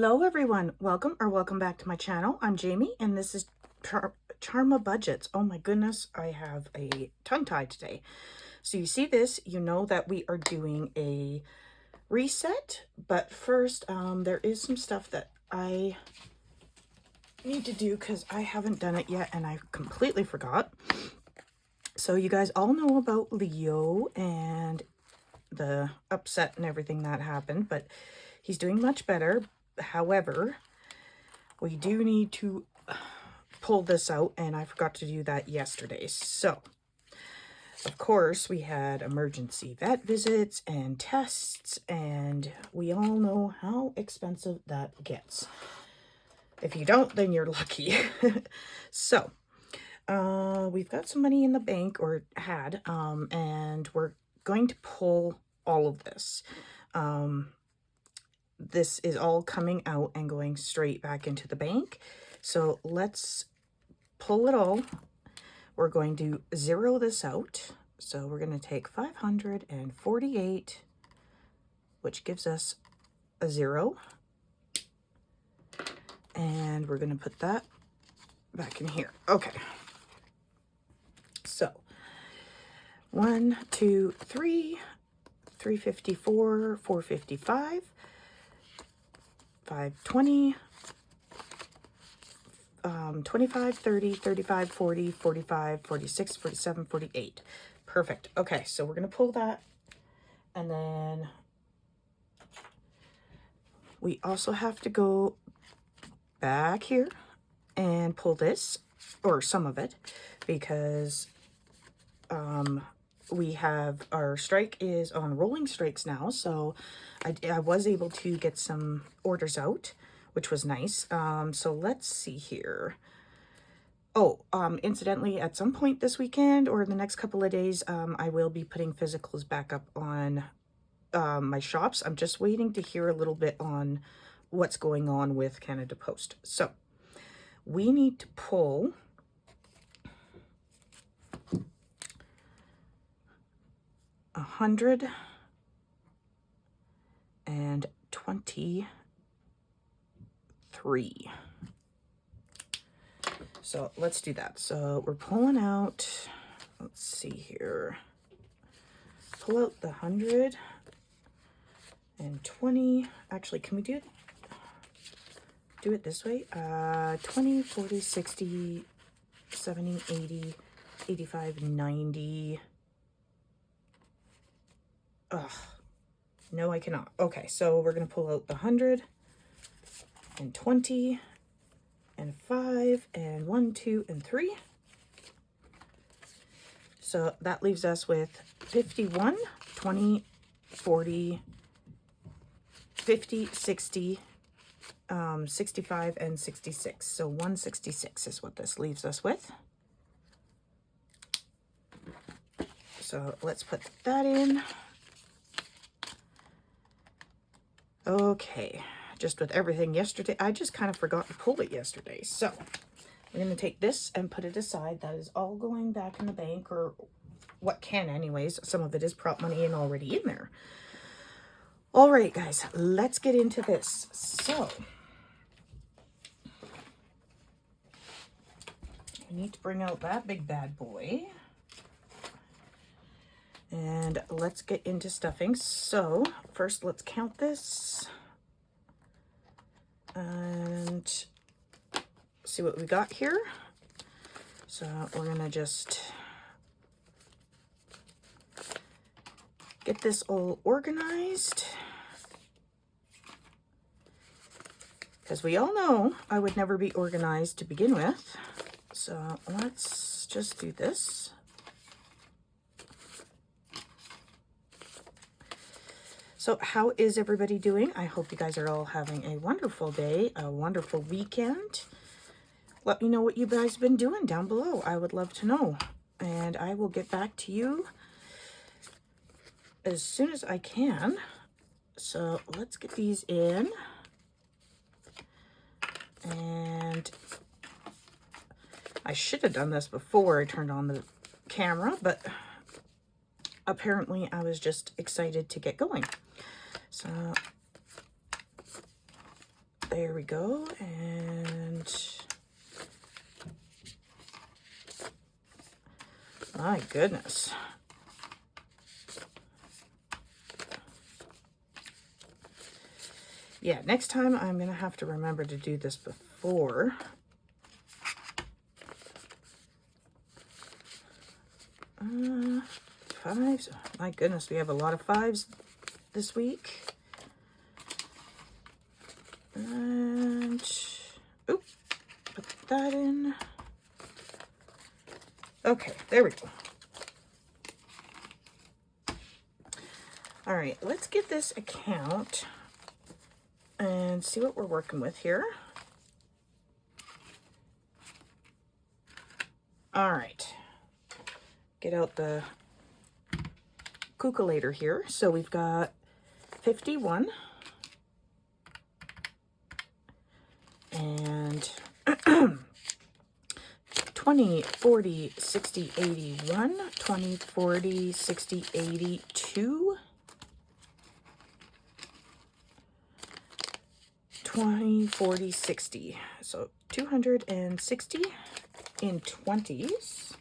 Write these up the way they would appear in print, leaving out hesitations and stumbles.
Hello everyone, welcome back to my channel. I'm Jamie and this is Charmabudgets. Oh my goodness, I have a tongue tie today. So you see this, you know that we are doing a reset, but first there is some stuff that I need to do because I haven't done it yet and I completely forgot. So you guys all know about Leo and the upset and everything that happened, but he's doing much better. However, we do need to pull this out, and I forgot to do that yesterday. So, of course, we had emergency vet visits and tests, and we all know how expensive that gets. If you don't, then you're lucky. So, we've got some money in the bank, or had, and we're going to pull all of this. This is all coming out and going straight back into the bank. So let's pull it all. We're going to zero this out. So we're going to take 548, which gives us a 0. And we're going to put that back in here. Okay. So 1, 2, 3, 354, 455. 520, 25, 30, 35, 40, 45, 46, 47, 48. Perfect. Okay, so we're going to pull that. And then we also have to go back here and pull this, or some of it, because we have, our strike is on rolling strikes now, so I was able to get some orders out, which was nice. So let's see here. Oh, incidentally, at some point this weekend or the next couple of days, I will be putting physicals back up on my shops. I'm just waiting to hear a little bit on what's going on with Canada Post. So we need to pull 123. So let's do that. So we're pulling out, let's see here. Pull out the 120. Actually, can we do it this way? 20, 40, 60, 70, 80, 85, 90. Ugh, no, I cannot. Okay, so we're going to pull out the 100 and 20 and 5 and 1, 2, and 3. So that leaves us with 51, 20, 40, 50, 60, 65, and 66. So 166 is what this leaves us with. So let's put that in. Okay, just with everything yesterday, I just kind of forgot to pull it yesterday. So we're going to take this and put it aside. That is all going back in the bank, or what can anyways. Some of it is prop money and already in there. All right, guys, let's get into this. So we need to bring out that big bad boy. And let's get into stuffing. So first, let's count this and see what we got here. So we're gonna just get this all organized, because we all know I would never be organized to begin with. So let's just do this. So how is everybody doing? I hope you guys are all having a wonderful day, a wonderful weekend. Let me know what you guys have been doing down below. I would love to know. And I will get back to you as soon as I can. So let's get these in. And I should have done this before I turned on the camera, but apparently I was just excited to get going. So there we go. And my goodness. Yeah, next time I'm going to have to remember to do this before. Fives. My goodness, we have a lot of fives this week. And, oop, put that in. Okay, there we go. All right, let's get this account and see what we're working with here. All right, get out the calculator here. So we've got 51 and 20, 40, 60, 81, 20, 40, 60, 82, 20, 40, 60. So 260 in 20s.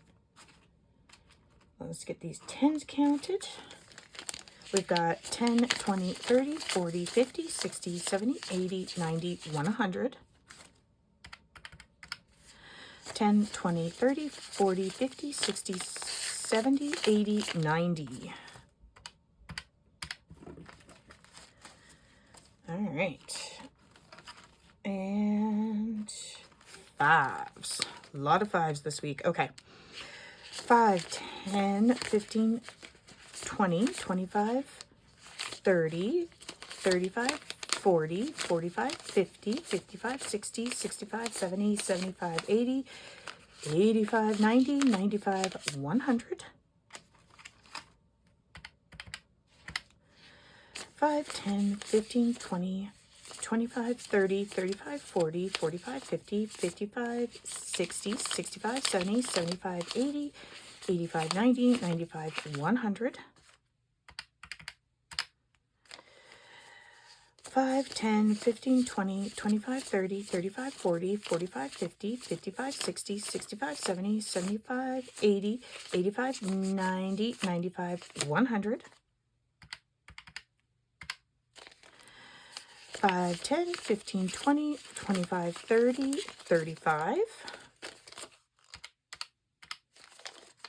Let's get these 10s counted. We've got 10, 20, 30, 40, 50, 60, 70, 80, 90, 100. 10, 20, 30, 40, 50, 60, 70, 80, 90. All right. And fives. A lot of fives this week. Okay. 5, 10, 15, 20, 25, 30, 35, 40, 45, 50, 55, 60, 65, 70, 75, 80, 85, 90, 95, 100. 5, 10, 15, 20, 25, 30, 35, 40, 45, 50, 55, 60, 65, 70, 75, 80, 85, 90, 95, 100. 5, 10, 15, 20, 25, 30, 35, 40, 45, 50, 55, 60, 65, 70, 75, 80, 85, 90, 95, 100. 5, 10, 15, 20, 25, 30, 35.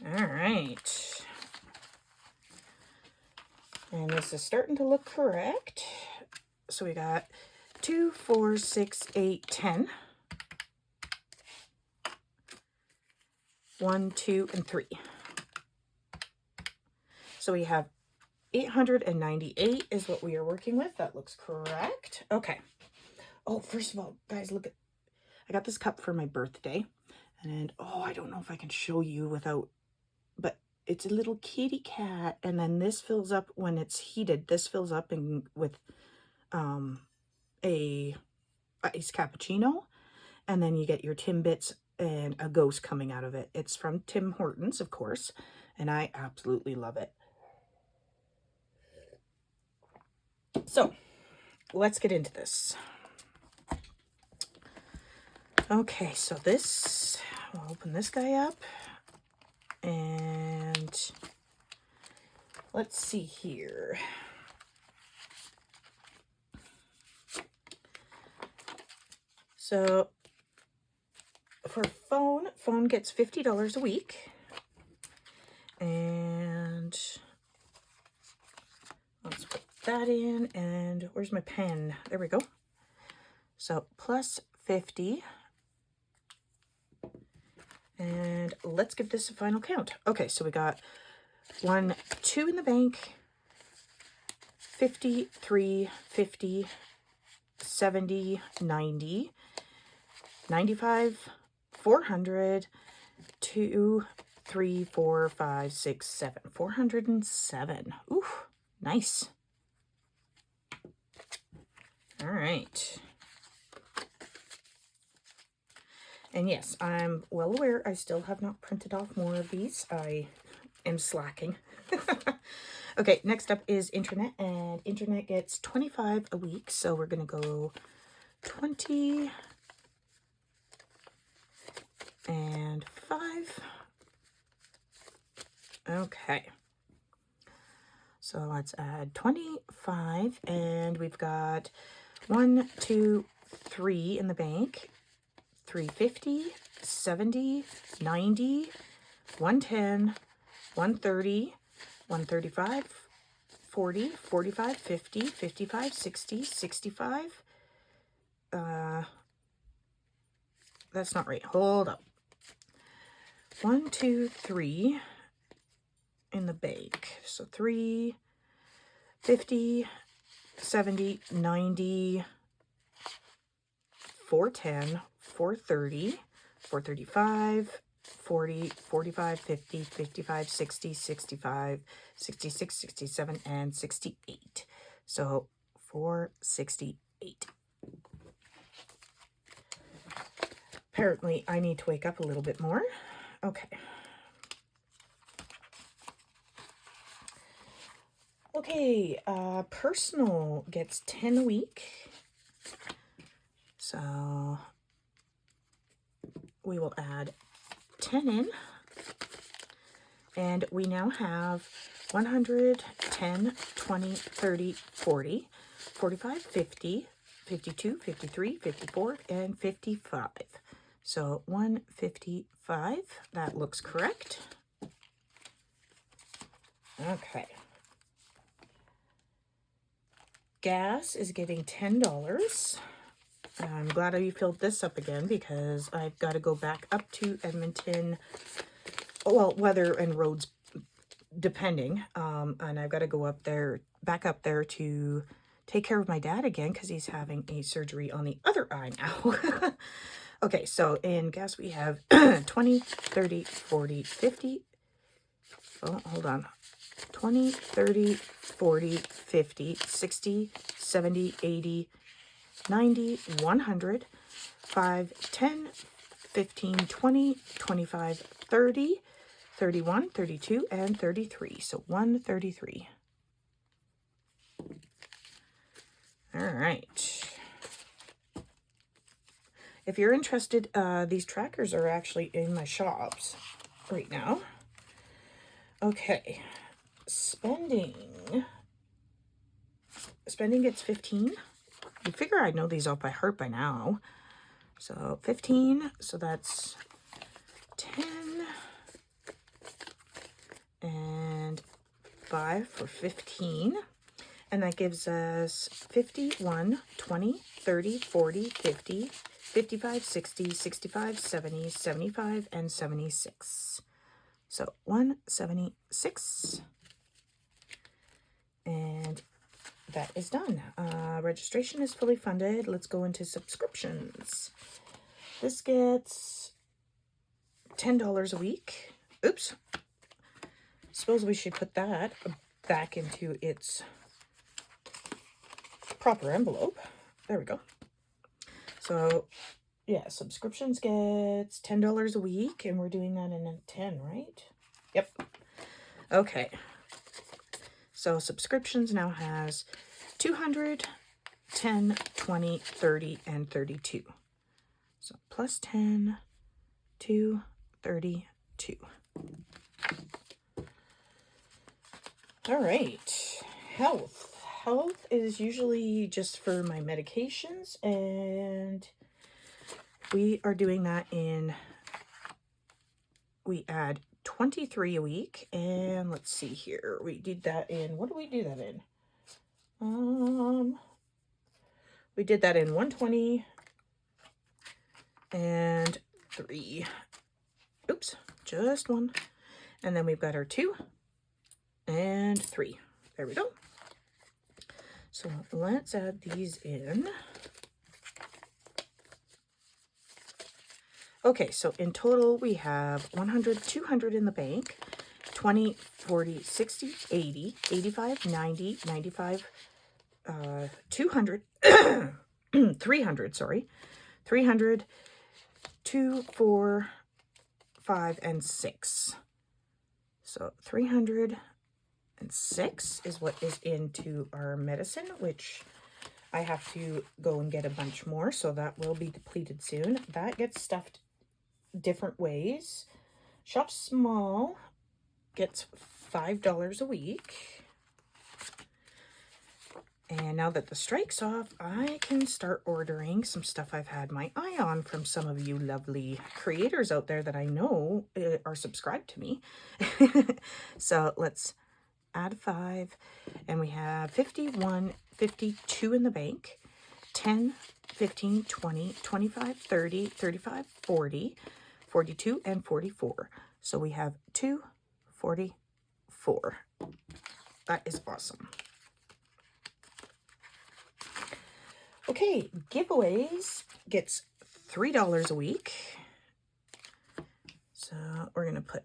All right. And this is starting to look correct. So we got 2, 4, 6, 8, 10. 1, 2, and 3. So we have 898 is what we are working with. That looks correct. Okay. Oh, first of all, guys, look at, I got this cup for my birthday. And, oh, I don't know if I can show you without, but it's a little kitty cat. And then this fills up when it's heated. This fills up with a iced cappuccino. And then you get your Timbits and a ghost coming out of it. It's from Tim Hortons, of course. And I absolutely love it. So, let's get into this. Okay, so this, we'll open this guy up. And let's see here. So, for phone gets $50 a week. And let's put that in. And where's my pen? There we go. So, plus 50. And let's give this a final count. Okay, so we got 1, 2 in the bank, 53, 50, 70, 90, 95, 400, 2, 3, 4, 5, 6, 7. 407. Ooh, nice. All right. And yes, I'm well aware I still have not printed off more of these. I am slacking. Okay, next up is internet, and internet gets 25 a week. So we're going to go 20 and 5. Okay. So let's add 25, and we've got 1, 2, 3 in the bank. 350, 70, 90, 110, 130, 135, 40, 45, 50, 55, 60, 65. That's not right. Hold up. 1, 2, 3 in the bank. So 3, 50, 70, 90, 410, 430, 435, 40, 45, 50, 55, 60, 65, 66, 67, and 68. So 468. Apparently, I need to wake up a little bit more. Okay. Okay, personal gets 10 a week. So we will add 10 in. And we now have 100, 10, 20, 30, 40, 45, 50, 52, 53, 54, and 55. So 155, that looks correct. Okay. Gas is getting $10. I'm glad I filled this up again because I've got to go back up to Edmonton. Well, weather and roads depending. And I've got to go up there, back up there to take care of my dad again because he's having a surgery on the other eye now. Okay, so in gas we have 20, 30, 40, 50. Oh, hold on. 20, 30, 40, 50, 60, 70, 80, 90, 100, 5, 10, 15, 20, 25, 30, 31, 32, and 33. So 133. All right. If you're interested, these trackers are actually in my shops right now. Okay. Spending gets 15. You figure I know these off by heart by now. So 15, so that's 10 and 5 for 15. And that gives us 51, 20, 30, 40, 50, 55, 60, 65, 70, 75, and 76. So 176. And that is done. Registration is fully funded. Let's go into subscriptions. This gets $10 a week. Oops. Suppose we should put that back into its proper envelope. There we go. So, yeah, subscriptions gets $10 a week, and we're doing that in a 10, right? Yep. Okay. So subscriptions now has 200, 10, 20, 30, and 32. So plus 10, 2, 32. All right. Health. Health is usually just for my medications, and we are doing that in, we add 23 a week, and let's see here. We did that in, what do we do that in? We did that in 120 and 3. Oops, just 1. And then we've got our 2 and 3. There we go. So let's add these in. Okay, so in total we have 100, 200 in the bank, 20, 40, 60, 80, 85, 90, 95, 200, 300, sorry, 300, 2, 4, 5, and 6. So 306 is what is into our medicine, which I have to go and get a bunch more, so that will be depleted soon. That gets stuffed different ways. Shop Small gets $5 a week. And now that the strike's off, I can start ordering some stuff I've had my eye on from some of you lovely creators out there that I know are subscribed to me. So let's add 5. And we have 51, 52 in the bank, 10, 15, 20, 25, 30, 35, 40, 42, and 44. So we have 244. That is awesome. Okay, giveaways gets $3 a week. So we're going to put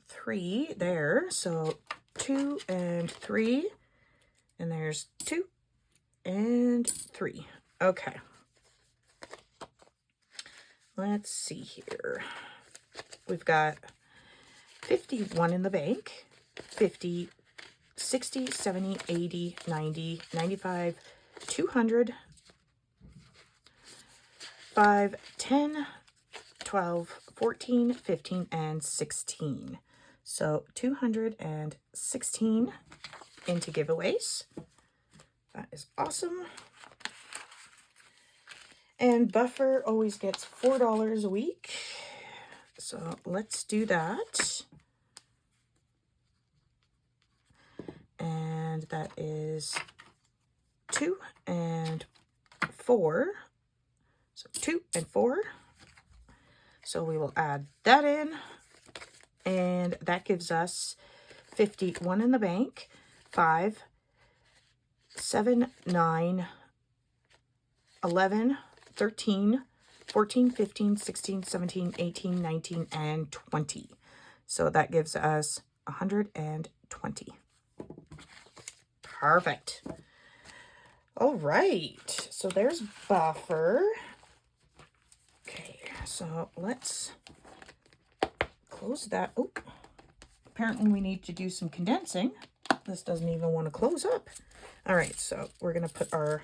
3 there. So 2 and 3. And there's 2 and 3. Okay. Let's see here. We've got 51 in the bank, 50, 60, 70, 80, 90, 95, 200, 5, 10, 12, 14, 15, and 16. So 216 into giveaways. That is awesome. And Buffer always gets $4 a week. So let's do that. And that is 2 and 4. So 2 and 4. So we will add that in. And that gives us 51 in the bank, 5, 7, 9, 11, 13, 14, 15, 16, 17, 18, 19, and 20. So that gives us 120. Perfect. All right. So there's Buffer. Okay. So let's close that. Oh, apparently we need to do some condensing. This doesn't even want to close up. All right. So we're going to put our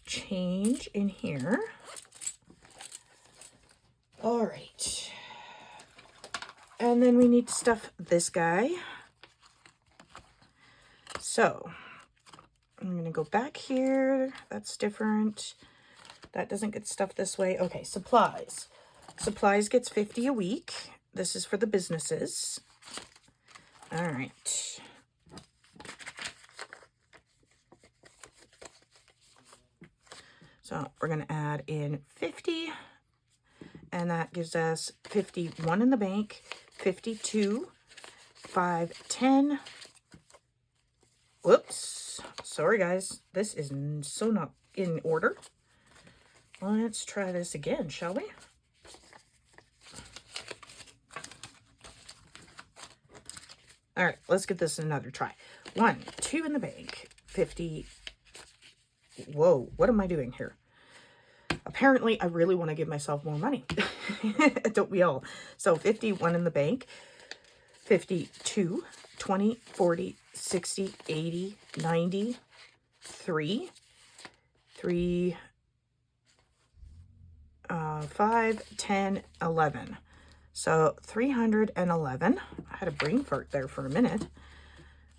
change in here. All right. And then we need to stuff this guy. So I'm going to go back here. That's different. That doesn't get stuffed this way. Okay, supplies. Supplies gets 50 a week. This is for the businesses. All right. So we're going to add in 50. And that gives us 51 in the bank, 52, 5, 10. Whoops. Sorry, guys. This is so not in order. Let's try this again, shall we? All right, let's give this another try. 1, 2 in the bank, 50. Whoa, what am I doing here? Apparently, I really want to give myself more money. Don't we all? So 51 in the bank, 52, 20, 40, 60, 80, 90, 3, 5, 10, 11. So 311. I had a brain fart there for a minute.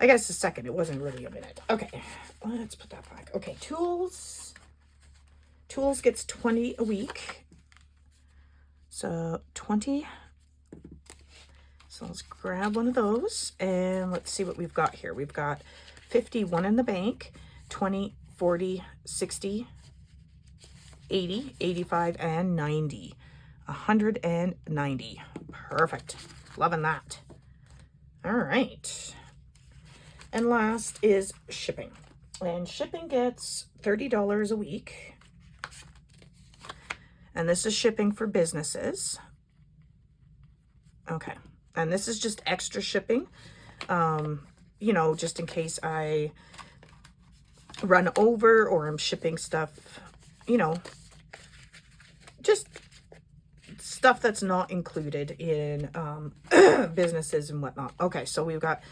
I guess a second. It wasn't really a minute. Okay, let's put that back. Okay, tools. Tools gets 20 a week. So 20. So let's grab one of those and let's see what we've got here. We've got 51 in the bank, 20, 40, 60, 80, 85, and 90. 190. Perfect. Loving that. All right. And last is shipping. And shipping gets $30 a week. And this is shipping for businesses. Okay. And this is just extra shipping. You know, just in case I run over or I'm shipping stuff, you know, just stuff that's not included in businesses and whatnot. Okay, so we've got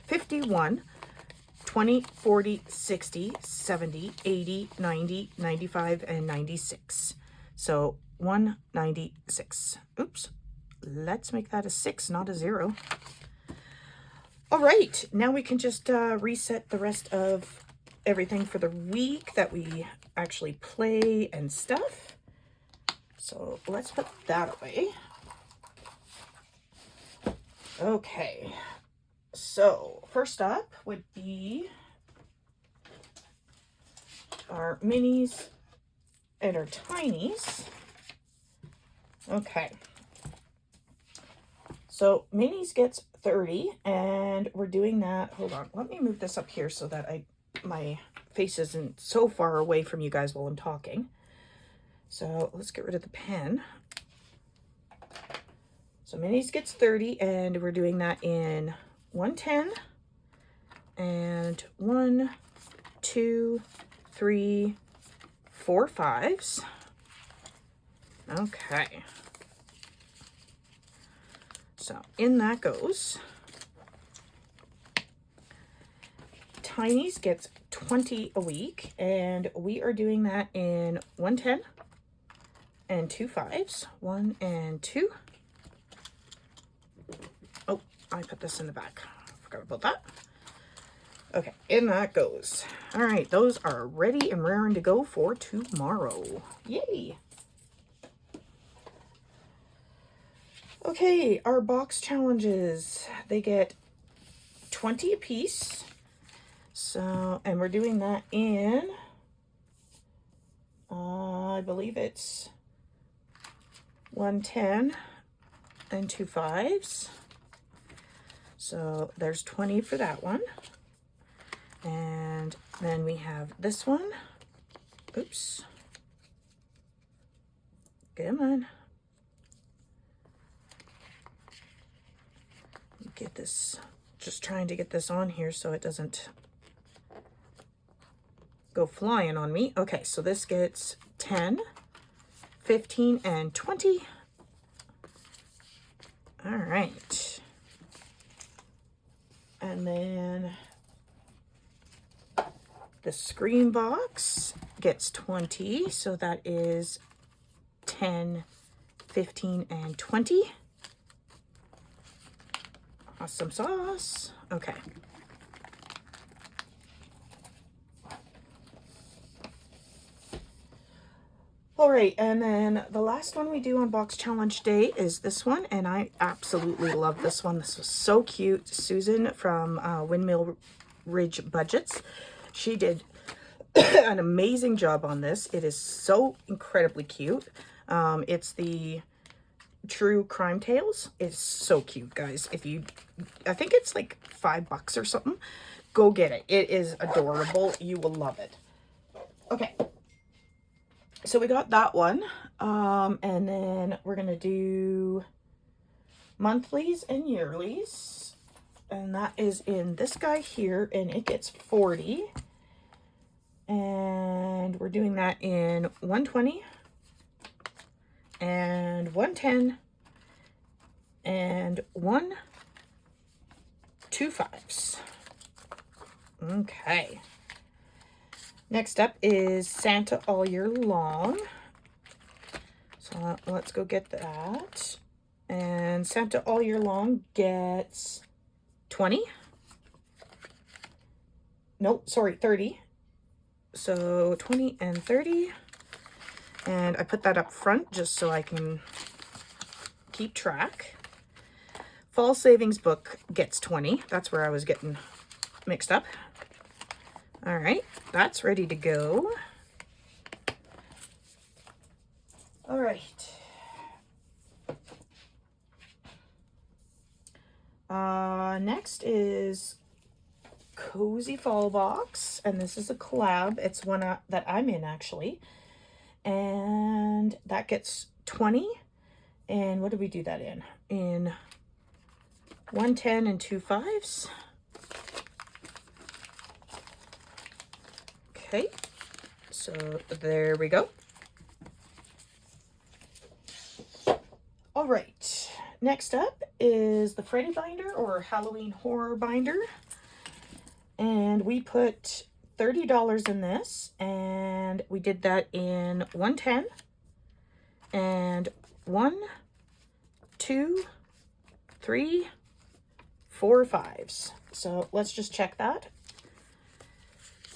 51, 20, 40, 60, 70, 80, 90, 95, and 96. So 196. Oops. Let's make that a 6, not a 0. All right, now we can just reset the rest of everything for the week that we actually play and stuff. So let's put that away. Okay, so first up would be our minis and our tinies. Okay, so minis gets 30, and we're doing that. Hold on, let me move this up here so that my face isn't so far away from you guys while I'm talking. So let's get rid of the pen. So minis gets 30, and we're doing that in 110 and 1, 2, 3, 4 5s. Okay. So in that goes. Tinies gets 20 a week, and we are doing that in 110 and 2 5s. 1 and 2. Oh, I put this in the back. Forgot about that. Okay, in that goes. All right, those are ready and raring to go for tomorrow. Yay! Okay, our box challenges, they get 20 a piece. So, and we're doing that in, I believe it's 110 and 2 5s. So there's 20 for that one. And then we have this one. Oops. Come on. Get this, just trying to get this on here so it doesn't go flying on me. Okay, so this gets 10, 15, and 20. All right. And then the screen box gets 20, so that is 10, 15, and 20. Awesome sauce. Okay. All right, and then the last one we do on box challenge day is this one, and I absolutely love this one. This was so cute. Susan from Windmill Ridge Budgets, she did an amazing job on this. It is so incredibly cute. It's the True Crime Tales. Is so cute, guys. I think it's like $5 or something. Go get it. It is adorable. You will love it. Okay, so we got that one, and then we're gonna do monthlies and yearlies, and that is in this guy here, and it gets 40, and we're doing that in 120 and 110 and 1, 2 5s. Okay. Next up is Santa All Year Long. So let's go get that. And Santa All Year Long gets 20. Nope, sorry, 30. So 20 and 30. And I put that up front just so I can keep track. Fall Savings Book gets 20. That's where I was getting mixed up. All right, that's ready to go. All right. Next is Cozy Fall Box, and this is a collab. It's one that I'm in, actually. And that gets 20. And what did we do that in? In 110 and 2 5s. Okay, so there we go. All right, next up is the Freddy binder or Halloween horror binder. And we put $30 in this, and we did that in 110 and 1, 2, 3, 4 5s. So let's just check that.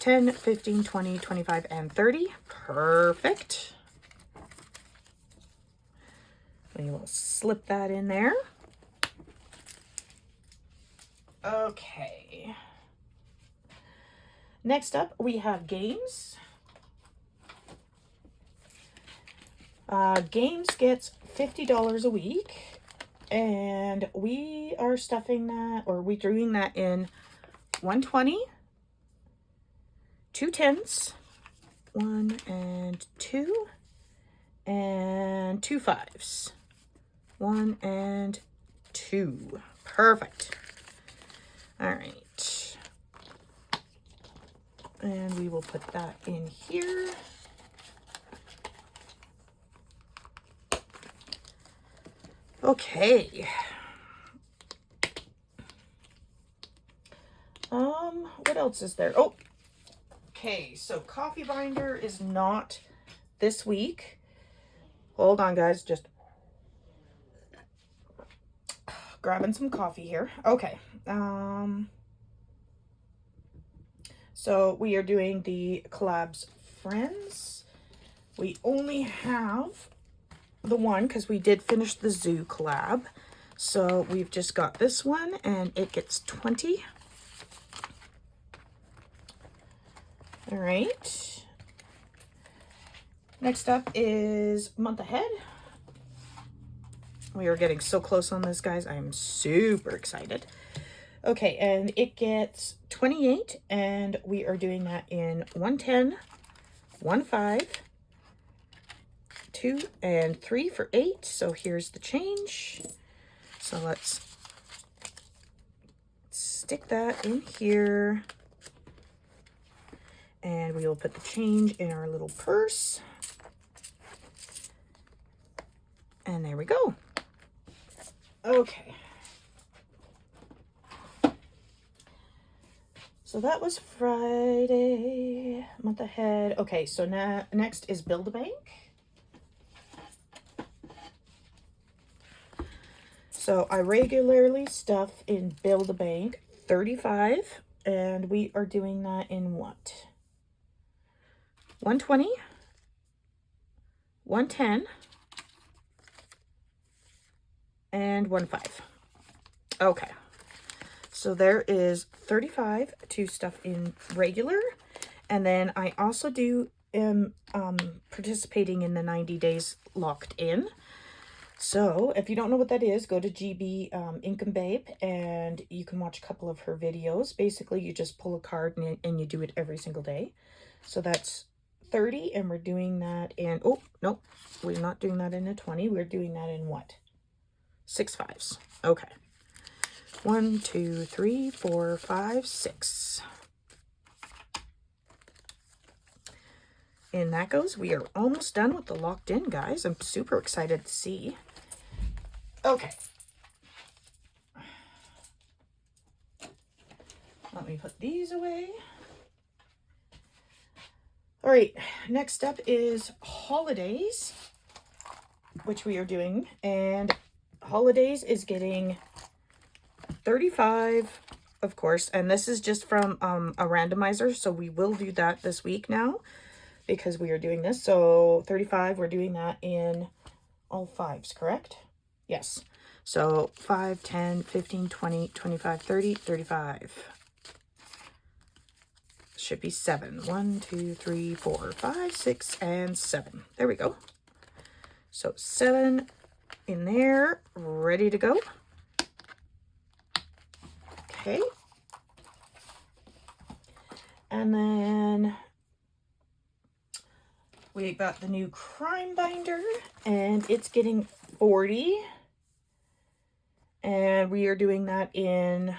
10, 15, 20, 25, and 30. Perfect. We will slip that in there. Okay. Next up, we have games. Games gets $50 a week, and we are stuffing that, or we're doing that in 120, 2 10s, 1 and 2, and 2 5s, 1 and 2. Perfect. All right. And we will put that in here. Okay. What else is there? Oh, okay. So coffee binder is not this week. Hold on, guys. Just grabbing some coffee here. Okay. So we are doing the collabs friends. We only have the one because we did finish the zoo collab. So we've just got this one, and it gets 20. All right. Next up is month ahead. We are getting so close on this, guys. I am super excited. Okay, and it gets 28, and we are doing that in 110, 1 5, 2 and 3 for 8. So here's the change. So let's stick that in here, and we will put the change in our little purse. And there we go. Okay. So that was Friday, month ahead. Okay, so now next is Build-A-Bank. So I regularly stuff in Build-A-Bank 35, and we are doing that in what? 120, 110, and 1 5. Okay. So there is 35 to stuff in regular, and then I also do participating in the 90 days locked in. So if you don't know what that is, go to GB Income Babe, and you can watch a couple of her videos. Basically, you just pull a card and you do it every single day. So that's 30, and we're doing that in, oh, nope, we're not doing that in a 20. We're doing that in what? 6 5s. Okay. 1, 2, 3, 4, 5, 6. And that goes. We are almost done with the locked in, guys. I'm super excited to see. Okay. Let me put these away. All right. Next up is holidays, which we are doing. And holidays is getting 35, of course, and this is just from a randomizer, so we will do that this week now because we are doing this. So 35, we're doing that in all 5s, correct? Yes. So 5, 10, 15, 20, 25, 30, 35. Should be 7. 1, 2, 3, 4, 5, 6, and 7. There we go. So 7 in there, ready to go. Okay. And then we got the new crime binder, and it's getting 40. And we are doing that in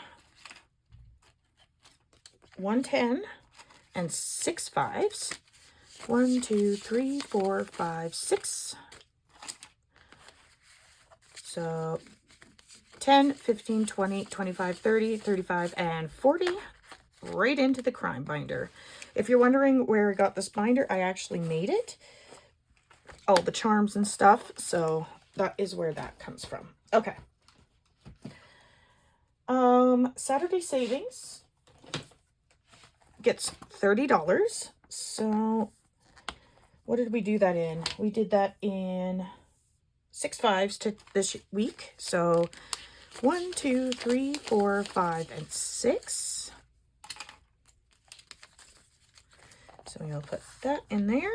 110 and 6 5s. 1, 2, 3, 4, 5, 6. So 10, 15, 20, 25, 30, 35, and 40. right into the crime binder. If you're wondering where I got this binder, I actually made it. All the charms and stuff. So that is where that comes from. Okay. Saturday Savings gets $30. So what did we do that in? We did that in 6 5s to this week. So 1, 2, 3, 4, 5, and 6. So we'll put that in there.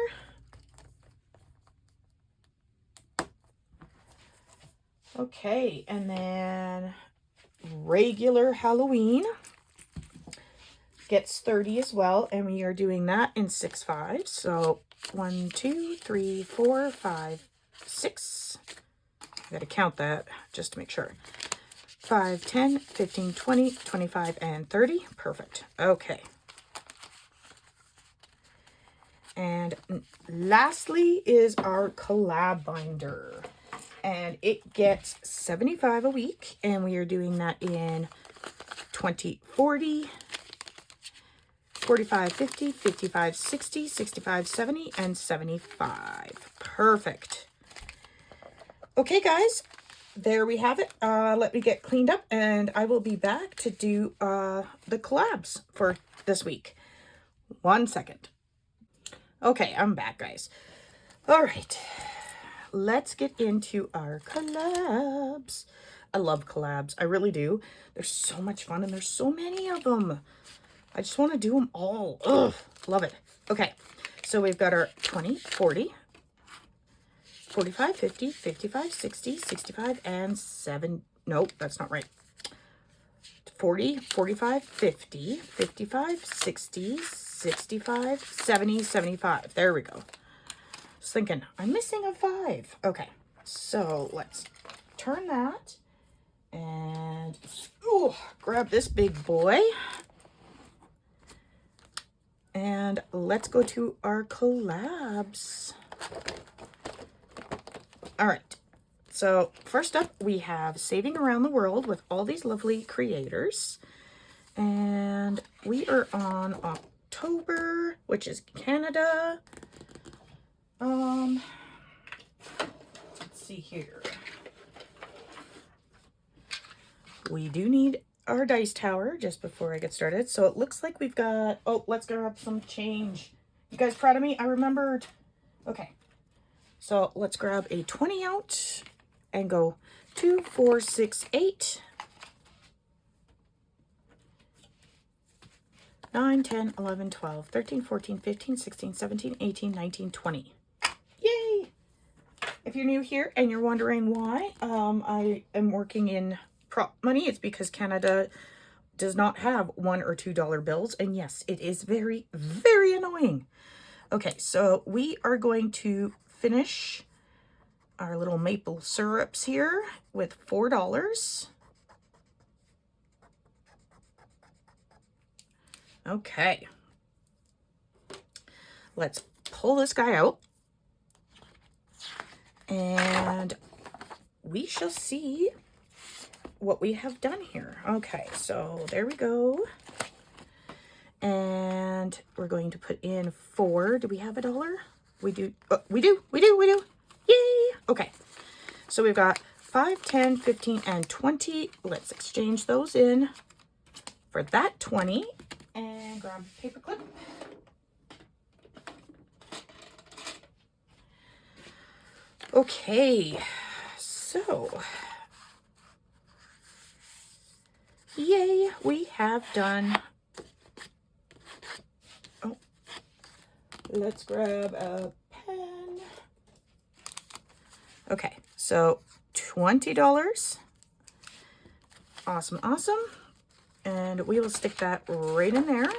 Okay, and then regular Halloween gets 30 as well, and we are doing that in 6 5s. So 1, 2, 3, 4, 5, 6. I gotta count that just to make sure. 5, 10, 15, 20, 25, and 30. Perfect. Okay. And lastly is our collab binder. And it gets 75 a week. And we are doing that in 20, 40, 45, 50, 55, 60, 65, 70, and 75. Perfect. Okay, guys. There we have it. Let me get cleaned up and I will be back to do the collabs for this week. 1 second. Okay, I'm back, guys. All right. Let's get into our collabs. I love collabs. I really do. They're so much fun and there's so many of them. I just want to do them all. Ugh, love it. Okay, so we've got our 20, 40, 45, 50, 55, 60, 65, and 7. Nope, that's not right. 40, 45, 50, 55, 60, 65, 70, 75. There we go. Just thinking, I'm missing a 5. Okay, so let's turn that and grab this big boy. And let's go to our collabs. All right. So first up, we have Saving Around the World with all these lovely creators. And we are on October, which is Canada. Let's see here. We do need our dice tower just before I get started. So it looks like we've got, oh, let's grab some change. You guys proud of me? I remembered. Okay. So let's grab a 20 out and go 2, 4, 6, 8, 9, 10, 11, 12, 13, 14, 15, 16, 17, 18, 19, 20. Yay! If you're new here and you're wondering why I am working in prop money, it's because Canada does not have $1 or $2 bills. And yes, it is very, very annoying. Okay, so we are going to finish our little maple syrups here with $4. Okay. Let's pull this guy out. And we shall see what we have done here. Okay, so there we go. And we're going to put in 4. Do we have $1? We do. We do. Yay! Okay, so we've got 5, 10, 15, and 20. Let's exchange those in for that 20 and grab a paper clip. Okay, so yay, we have done. Oh, let's grab a pen. Okay, so $20. Awesome, awesome. And we will stick that right in there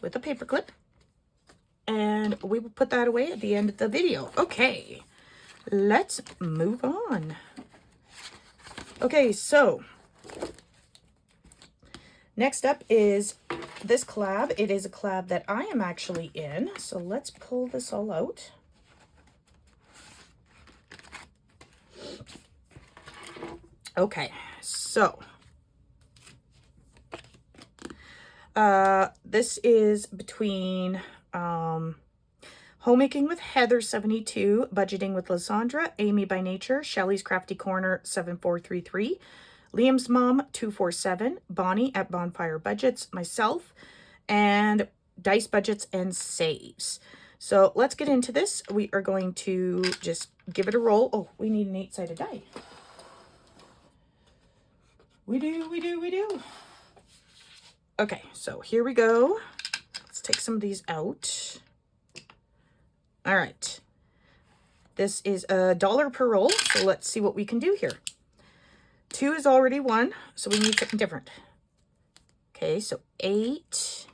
with a paper clip. And we will put that away at the end of the video. Okay, let's move on. Okay, so next up is this collab. It is a collab that I am actually in. So let's pull this all out. Okay, so This is between Homemaking with Heather 72, Budgeting with Lysandra, Amy by Nature, Shelly's Crafty Corner 7433, Liam's Mom 247, Bonnie at Bonfire Budgets, myself, and Dice Budgets and Saves. So let's get into this. We are going to just give it a roll. Oh, we need an 8-sided die. We do. Okay, so here we go. Let's take some of these out. All right. This is $1 per roll, so let's see what we can do here. 2 is already 1, so we need something different. Okay, so 8.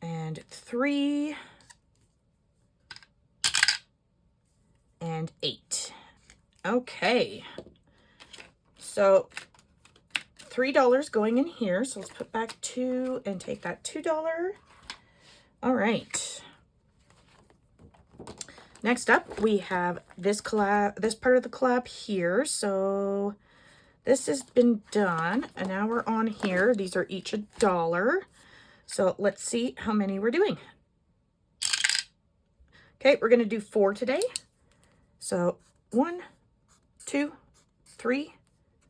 And 3. And 8. Okay. So $3 going in here. So let's put back 2 and take that $2. All right. Next up, we have this part of the collab here. So this has been done, and now we're on here. These are each $1. So let's see how many we're doing. Okay, we're going to do 4 today. So 1, 2, 3,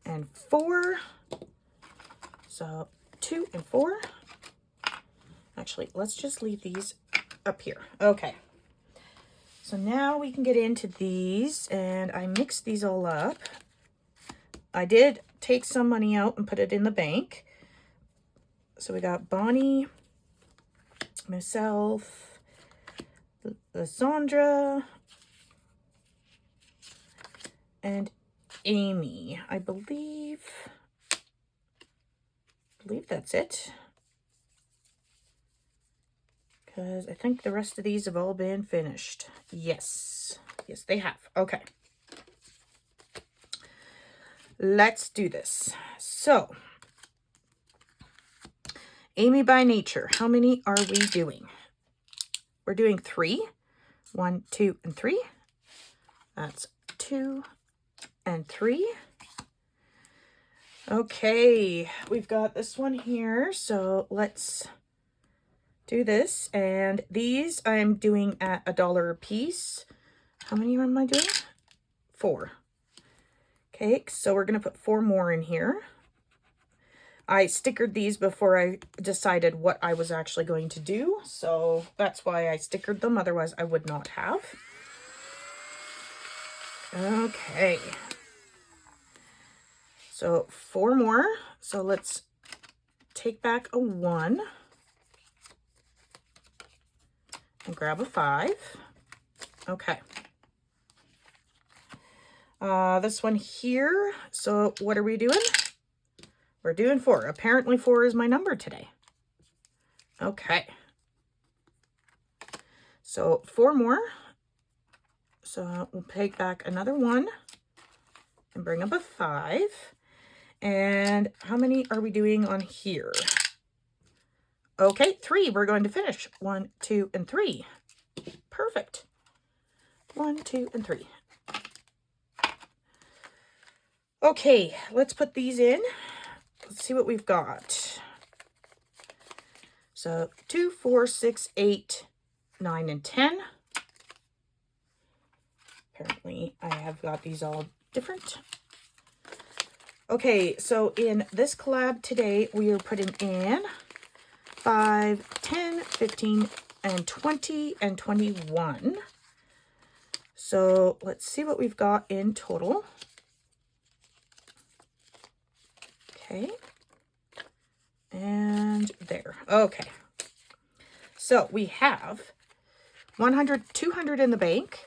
and 4. So 2 and 4. Actually, let's just leave these up here. Okay. So now we can get into these, and I mixed these all up. I did take some money out and put it in the bank. So we got Bonnie, myself, Lysandra, and Amy. I believe that's it. Because I think the rest of these have all been finished. Yes, they have. Okay. Let's do this. So, Amy by Nature, how many are we doing? We're doing 3. 1, 2, and 3. That's 2 and 3. Okay, we've got this one here, so let's do this. And these I'm doing at $1 a piece. How many am I doing? 4. Okay, so we're going to put 4 more in here. I stickered these before I decided what I was actually going to do, so that's why I stickered them, otherwise I would not have. Okay. So 4 more. So let's take back a 1 and grab a 5. Okay. This one here. So what are we doing? We're doing 4. Apparently 4 is my number today. Okay. So 4 more. So we'll take back another 1 and bring up a 5. And how many are we doing on here? Okay, 3. We're going to finish. 1, 2, and 3. Perfect. 1, 2, and 3. Okay, let's put these in. Let's see what we've got. So 2, 4, 6, 8, 9, and 10. Apparently I have got these all different. Okay, so in this collab today, we are putting in 5, 10, 15, and 20, and 21. So let's see what we've got in total. Okay. And there. Okay. So we have 100, 200 in the bank,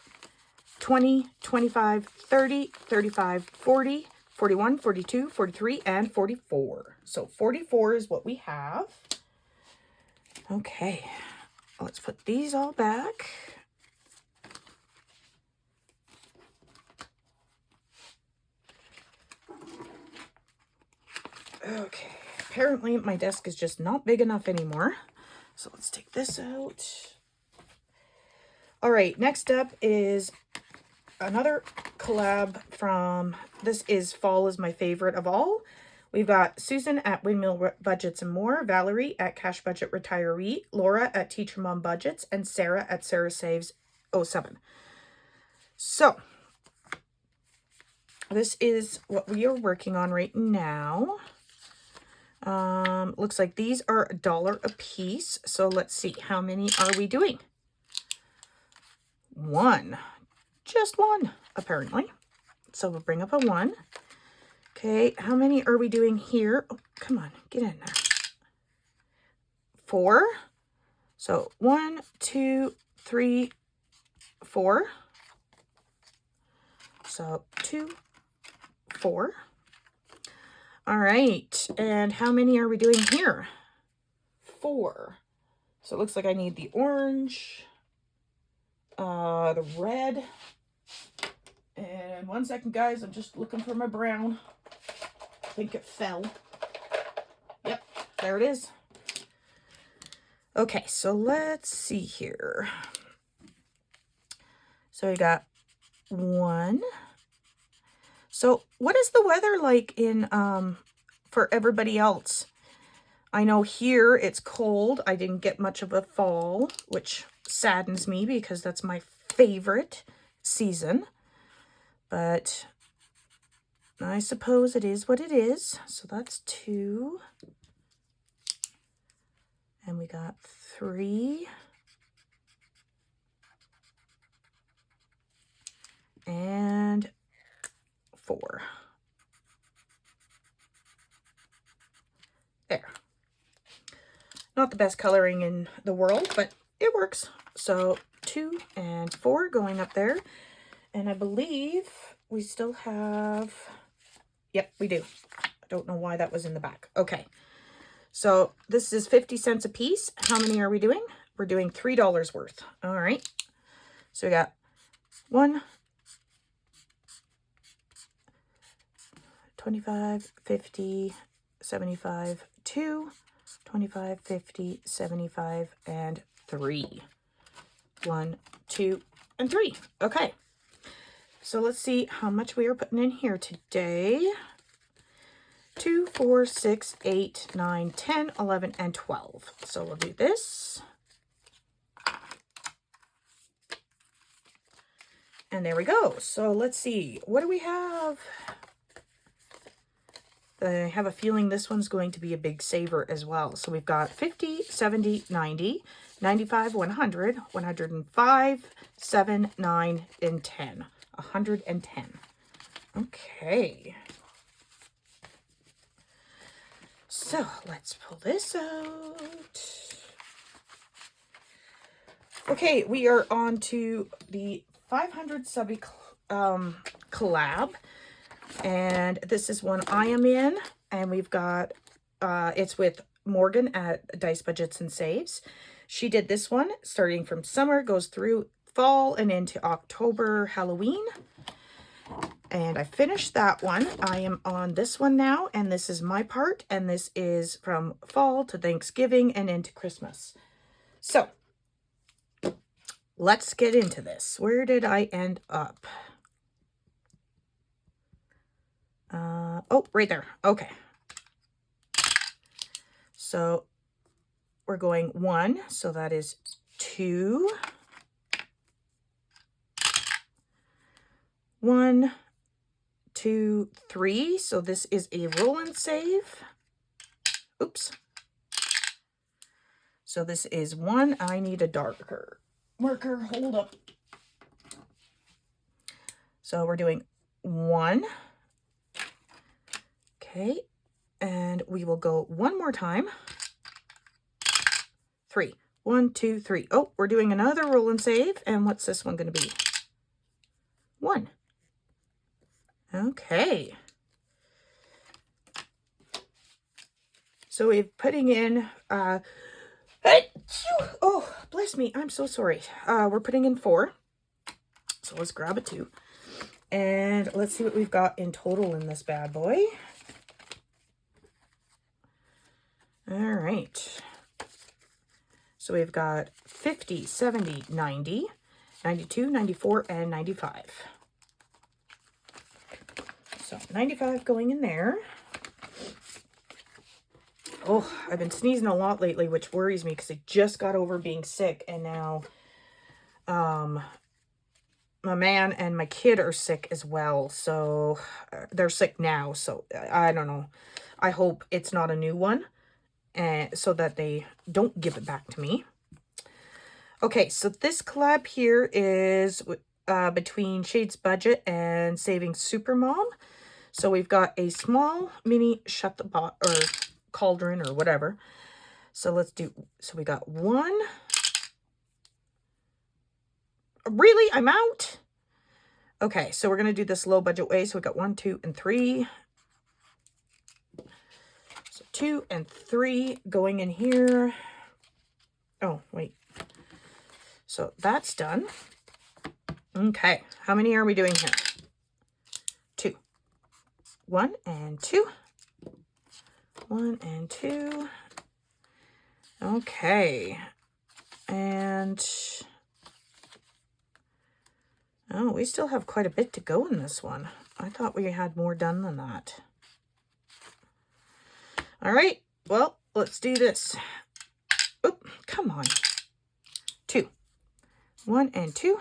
20, 25, 30, 35, 40, 41, 42, 43, and 44. So 44 is what we have. Okay. Let's put these all back. Okay. Apparently my desk is just not big enough anymore. So let's take this out. All right. Next up is another collab from, this is Fall is my favorite of all. We've got Susan at Windmill Budgets and More, Valerie at Cash Budget Retiree, Laura at Teacher Mom Budgets, and Sarah at Sarah Saves 07. So, this is what we are working on right now. Looks like these are $1 a piece. So let's see, how many are we doing? One. Just one, apparently. So we'll bring up a 1. Okay, how many are we doing here? Oh, come on, get in there. 4. So 1, 2, 3, 4. So 2, 4. All right, and how many are we doing here? 4. So it looks like I need the orange, the red, and 1 second, guys, I'm just looking for my brown. I think it fell. Yep, there it is. Okay, so let's see here. So we got 1. So what is the weather like in for everybody else? I know here it's cold. I didn't get much of a fall, which saddens me because that's my favorite season. But I suppose it is what it is. So that's 2. And we got 3. And 4. There. Not the best coloring in the world, but it works. So 2 and 4 going up there. And I believe we still have, yep, we do. I don't know why that was in the back. Okay. So this is 50 cents a piece. How many are we doing? We're doing $3 worth. All right. So we got 1, 25, 50, 75, 2, 25, 50, 75, and 3. 1, 2, and 3. Okay. So let's see how much we are putting in here today. 2, 4, 6, 8, 9, 10, 11, and 12. So we'll do this. And there we go. So let's see. What do we have? I have a feeling this one's going to be a big saver as well. So we've got 50, 70, 90, 95, 100, 105, 7, 9, and 10. 110. Okay. So let's pull this out. Okay, we are on to the 500 subby collab. And this is one I am in. And we've got, it's with Morgan at Dice Budgets and Saves. She did this one starting from summer, goes through fall and into October, Halloween. And I finished that one. I am on this one now, and this is my part, and this is from fall to Thanksgiving and into Christmas. So let's get into this. Where did I end up? Oh, right there. Okay. So we're going 1, so that is 2. 1, 2, 3. So this is a roll and save. Oops. So this is 1. I need a darker marker. Hold up. So we're doing 1. Okay. And we will go 1 more time. 3. 1, 2, 3. Oh, we're doing another roll and save. And what's this one going to be? 1. Okay. So we're putting in, oh, bless me. I'm so sorry. We're putting in 4. So let's grab a 2. And let's see what we've got in total in this bad boy. All right. So we've got 50, 70, 90, 92, 94, and 95. So 95 going in there. Oh, I've been sneezing a lot lately, which worries me because I just got over being sick, and now my man and my kid are sick as well. So they're sick now, so I don't know. I hope it's not a new one, and so that they don't give it back to me. Okay, so this collab here is between Shades Budget and Saving Supermom. So we've got a small mini shut the pot or cauldron or whatever. So let's do, so we got one. Really? I'm out? Okay, so we're going to do this low budget way. So we got 1, 2, and 3. So 2 and 3 going in here. Oh, wait. So that's done. Okay, how many are we doing here? 2. 1 and 2. 1 and 2. Okay. And oh, we still have quite a bit to go in this one. I thought we had more done than that. All right, well, let's do this. Oop, come on. 2. 1 and 2.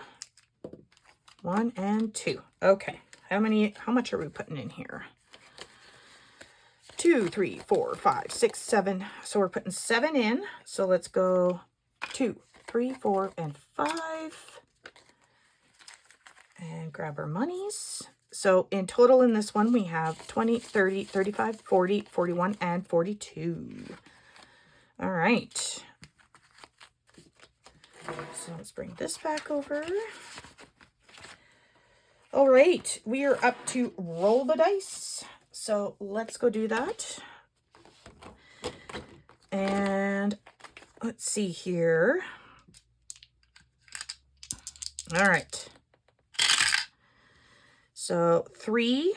1 and 2. Okay, how much are we putting in here? 2, 3, 4, 5, 6, 7. So we're putting 7 in. So let's go 2, 3, 4, and 5. And grab our monies. So in total in this one, we have 20, 30, 35, 40, 41, and 42. All right. So let's bring this back over. All right, we are up to roll the dice. So let's go do that. And let's see here. All right. So 3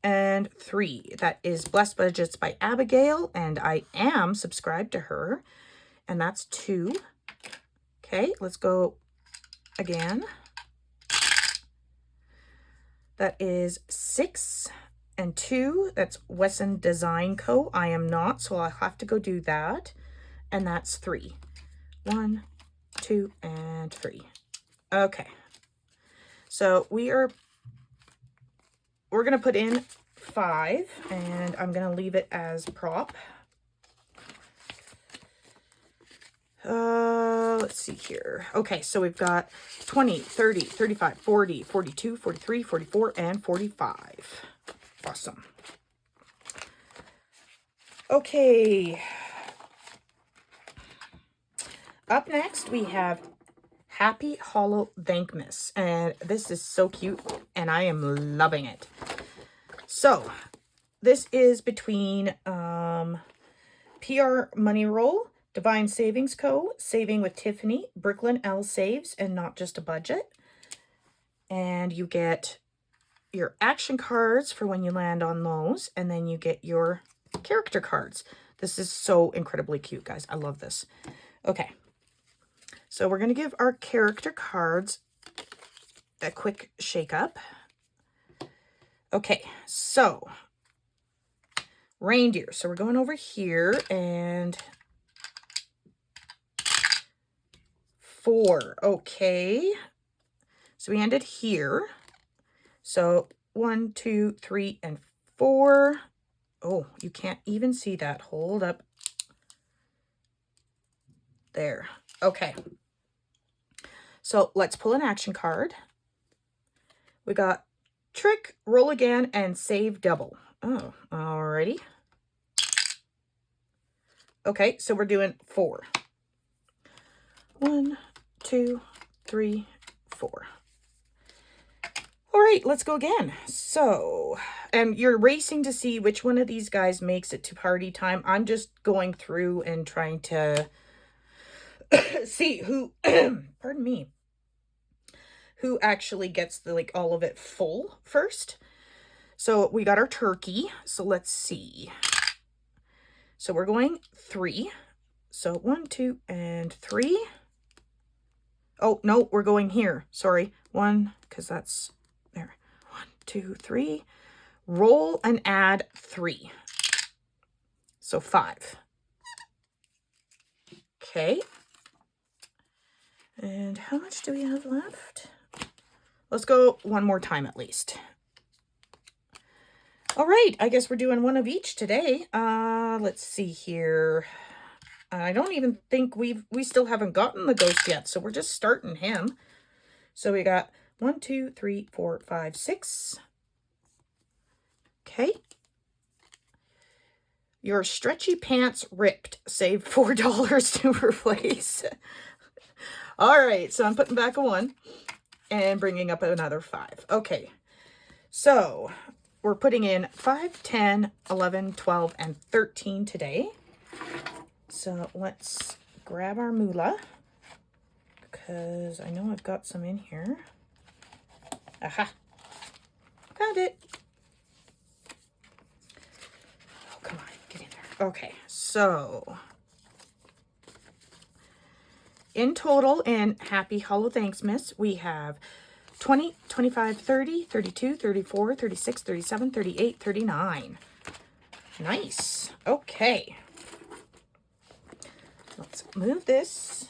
and 3. That is Blessed Budgets by Abigail, and I am subscribed to her. And that's 2. Okay, let's go again. That is 6 and 2. That's Wesson Design Co. I am not, so I'll have to go do that. And that's 3. 1, 2, and 3. Okay. So we're going to put in 5, and I'm going to leave it as prop. Let's see here. Okay, so we've got 20, 30, 35, 40, 42, 43, 44, and 45. Awesome. Okay. Up next, we have Happy Hollow Thankmas, and this is so cute, and I am loving it. So, this is between PR Money Roll, Divine Savings Co., Saving with Tiffany, Brooklyn L Saves, and Not Just a Budget. And you get your action cards for when you land on those, and then you get your character cards. This is so incredibly cute, guys. I love this. Okay. So we're going to give our character cards a quick shake up. Okay, so reindeer. So we're going over here and 4. Okay. So we ended here. So 1, 2, 3, and 4. Oh, you can't even see that. Hold up. There. Okay. So let's pull an action card. We got Trick, Roll Again, and Save Double. Oh, alrighty. Okay, so we're doing 4. 1, 2, 3, 4. All right, let's go again. So, and you're racing to see which one of these guys makes it to party time. I'm just going through and trying to see who, pardon me, who actually gets the, like, all of it full first. So we got our turkey. So let's see. So we're going 3. So 1, 2, and 3. Oh, no, we're going here. Sorry. 1, because that's there. 1, 2, 3. Roll and add 3. So 5. Okay. And how much do we have left? Let's go one more time at least. All right, I guess we're doing one of each today. Let's see here. I don't even think we still haven't gotten the ghost yet, so we're just starting him. So we got 1, 2, 3, 4, 5, 6. Okay. Your stretchy pants ripped. Save $4 to replace. All right, so I'm putting back a 1 and bringing up another 5. Okay, so we're putting in 5, 10, 11, 12, and 13 today. So let's grab our moolah, because I know I've got some in here. Aha! Found it! Oh, come on, get in there. Okay, so in total, and happy Hollow Thanks, Miss, we have 20, 25, 30, 32, 34, 36, 37, 38, 39. Nice. Okay. Let's move this.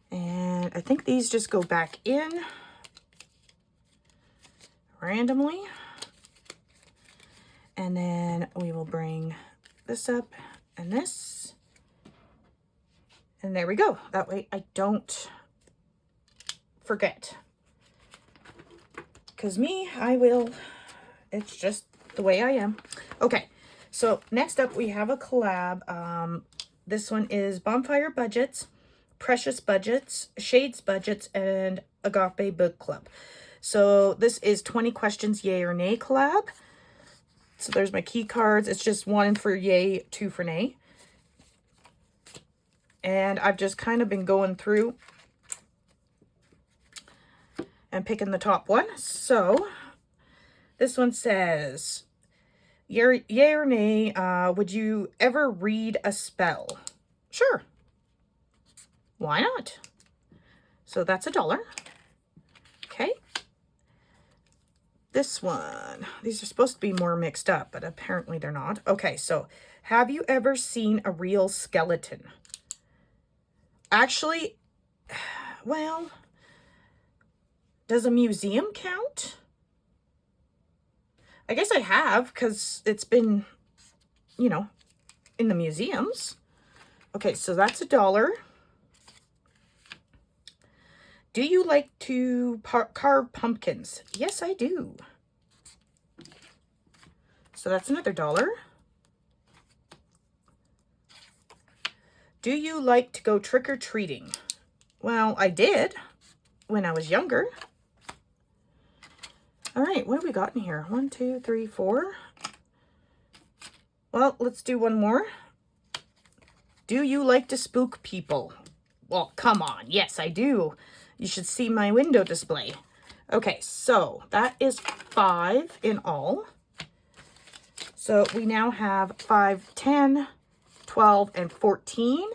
And I think these just go back in randomly. And then we will bring this up and this. And there we go. That way I don't forget. Because me, I will. It's just the way I am. Okay. So next up we have a collab. This one is Bonfire Budgets, Precious Budgets, Shades Budgets, and Agape Book Club. So this is 20 questions yay or nay collab. So there's my key cards. It's just 1 for yay, 2 for nay. And I've just kind of been going through and picking the top one. So this one says, yay or nay, would you ever read a spell? Sure. Why not? So that's $1. Okay. This one, these are supposed to be more mixed up, but apparently they're not. Okay, so have you ever seen a real skeleton? Actually, well, does a museum count? I guess I have, because it's been, you know, in the museums. Okay, so that's $1. Do you like to carve pumpkins? Yes, I do. So that's another $1. Do you like to go trick-or-treating? Well, I did when I was younger. All right, what have we got in here? 1, 2, 3, 4. Well, let's do one more. Do you like to spook people? Well, come on. Yes, I do. You should see my window display. Okay, so that is 5 in all. So we now have 5, 10, 12, and 14.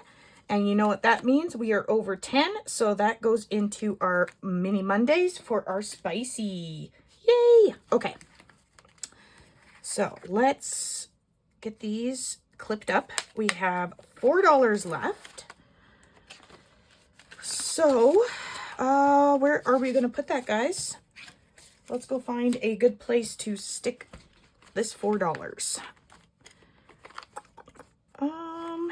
And you know what that means? We are over 10. So that goes into our mini Mondays for our spicy. Yay! Okay. So let's get these clipped up. We have $4 left. So, where are we going to put that, guys? Let's go find a good place to stick this $4. Well,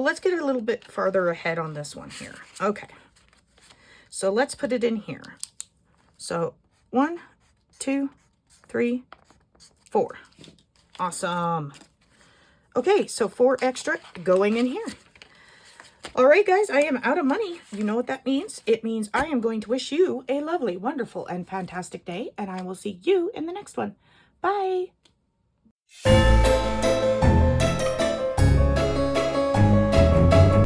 let's get a little bit farther ahead on this one here. Okay. So let's put it in here. So 1, 2, 3, 4. Awesome. Okay, so 4 extra going in here. All right, guys, I am out of money. You know what that means? It means I am going to wish you a lovely, wonderful, and fantastic day, and I will see you in the next one. Bye.